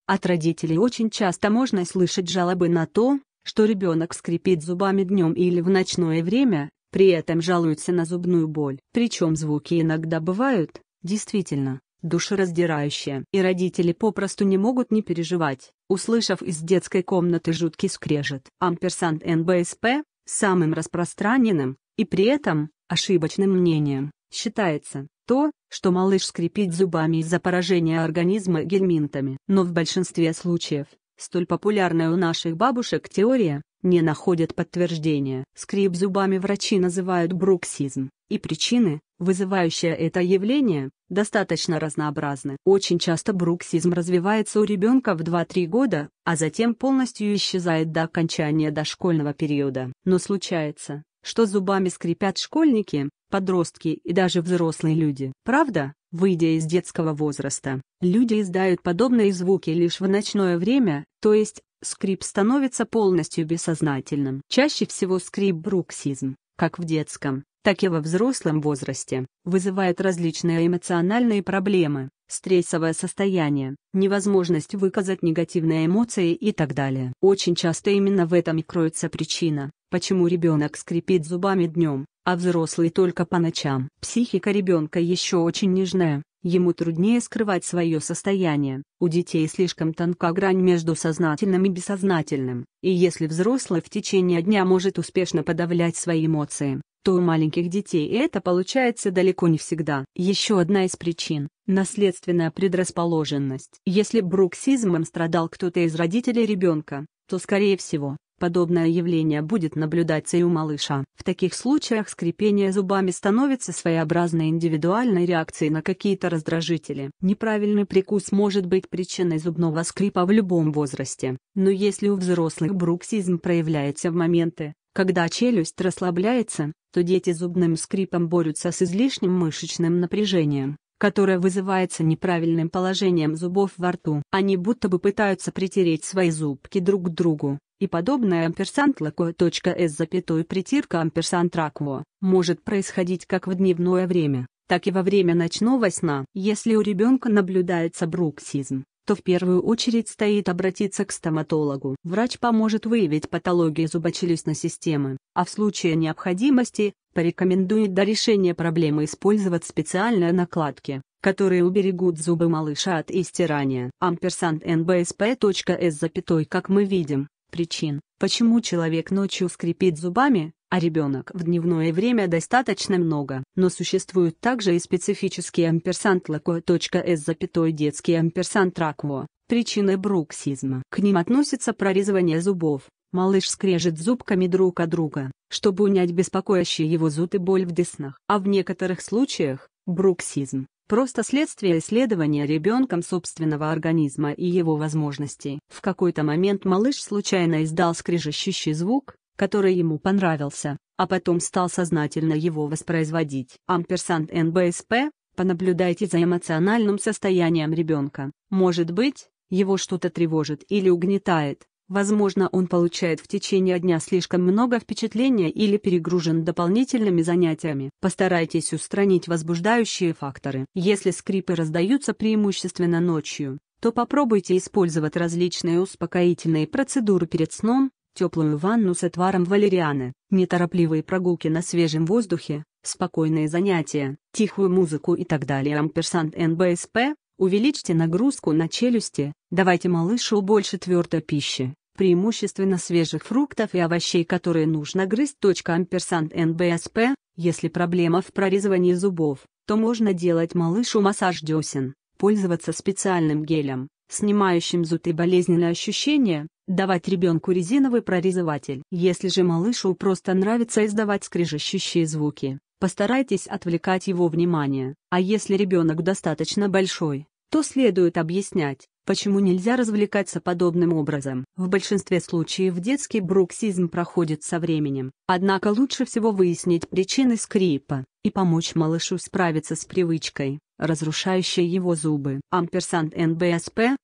От родителей очень часто можно слышать жалобы на то, что ребенок скрипит зубами днем или в ночное время, при этом жалуются на зубную боль. Причем звуки иногда бывают, действительно, душераздирающие. И родители попросту не могут не переживать, услышав из детской комнаты жуткий скрежет. Амперсанд НБСП, самым распространенным, и при этом, ошибочным мнением, считается то, что малыш скрипит зубами из-за поражения организма гельминтами. Но в большинстве случаев, столь популярная у наших бабушек теория, не находит подтверждения. Скрип зубами врачи называют бруксизм, и причины, вызывающие это явление, достаточно разнообразны. Очень часто бруксизм развивается у ребенка в 2-3 года, а затем полностью исчезает до окончания дошкольного периода. Но случается, что зубами скрипят школьники, подростки и даже взрослые люди. Правда, выйдя из детского возраста, люди издают подобные звуки лишь в ночное время, то есть, скрип становится полностью бессознательным. Чаще всего скрип бруксизм, как в детском, так и во взрослом возрасте, вызывает различные эмоциональные проблемы, стрессовое состояние, невозможность выказать негативные эмоции и так далее. Очень часто именно в этом и кроется причина, почему ребенок скрипит зубами днем, а взрослый только по ночам. Психика ребенка еще очень нежная, ему труднее скрывать свое состояние. У детей слишком тонка грань между сознательным и бессознательным, и если взрослый в течение дня может успешно подавлять свои эмоции, то у маленьких детей это получается далеко не всегда. Еще одна из причин – наследственная предрасположенность. Если бруксизмом страдал кто-то из родителей ребенка, то, скорее всего, подобное явление будет наблюдаться и у малыша. В таких случаях скрипение зубами становится своеобразной индивидуальной реакцией на какие-то раздражители. Неправильный прикус может быть причиной зубного скрипа в любом возрасте, но если у взрослых бруксизм проявляется в моменты, когда челюсть расслабляется, то дети зубным скрипом борются с излишним мышечным напряжением, которое вызывается неправильным положением зубов во рту. Они будто бы пытаются притереть свои зубки друг к другу, и подобное амперсанд лако.с притирка амперсанд ракво может происходить как в дневное время, так и во время ночного сна. Если у ребенка наблюдается бруксизм, то в первую очередь стоит обратиться к стоматологу. Врач поможет выявить патологию зубочелюстной системы, а в случае необходимости, порекомендует до решения проблемы использовать специальные накладки, которые уберегут зубы малыша от истирания. Амперсанд НБСП.с как мы видим, причин, почему человек ночью скрипит зубами, а ребенок в дневное время достаточно много. Но существует также и специфический амперсанд лако.с детский амперсанд ракво, причины бруксизма. К ним относится прорезывание зубов. Малыш скрежет зубками друг от друга, чтобы унять беспокоящий его зуд и боль в деснах. А в некоторых случаях, бруксизм – просто следствие исследования ребенком собственного организма и его возможностей. В какой-то момент малыш случайно издал скрежещущий звук, который ему понравился, а потом стал сознательно его воспроизводить. Амперсанд НБСП, понаблюдайте за эмоциональным состоянием ребенка. Может быть, его что-то тревожит или угнетает, возможно, он получает в течение дня слишком много впечатления или перегружен дополнительными занятиями. Постарайтесь устранить возбуждающие факторы. Если скрипы раздаются преимущественно ночью, то попробуйте использовать различные успокоительные процедуры перед сном, теплую ванну с отваром валерианы, неторопливые прогулки на свежем воздухе, спокойные занятия, тихую музыку и так далее. Амперсанд НБСП, увеличьте нагрузку на челюсти, давайте малышу больше твердой пищи, преимущественно свежих фруктов и овощей, которые нужно грызть. Амперсанд НБСП, если проблема в прорезывании зубов, то можно делать малышу массаж десен, пользоваться специальным гелем, снимающим зуд и болезненные ощущения, давать ребенку резиновый прорезыватель. Если же малышу просто нравится издавать скрежещущие звуки, постарайтесь отвлекать его внимание. А если ребенок достаточно большой, то следует объяснять, почему нельзя развлекаться подобным образом. В большинстве случаев детский бруксизм проходит со временем, однако лучше всего выяснить причины скрипа и помочь малышу справиться с привычкой, разрушающей его зубы. Амперсанд НБСП,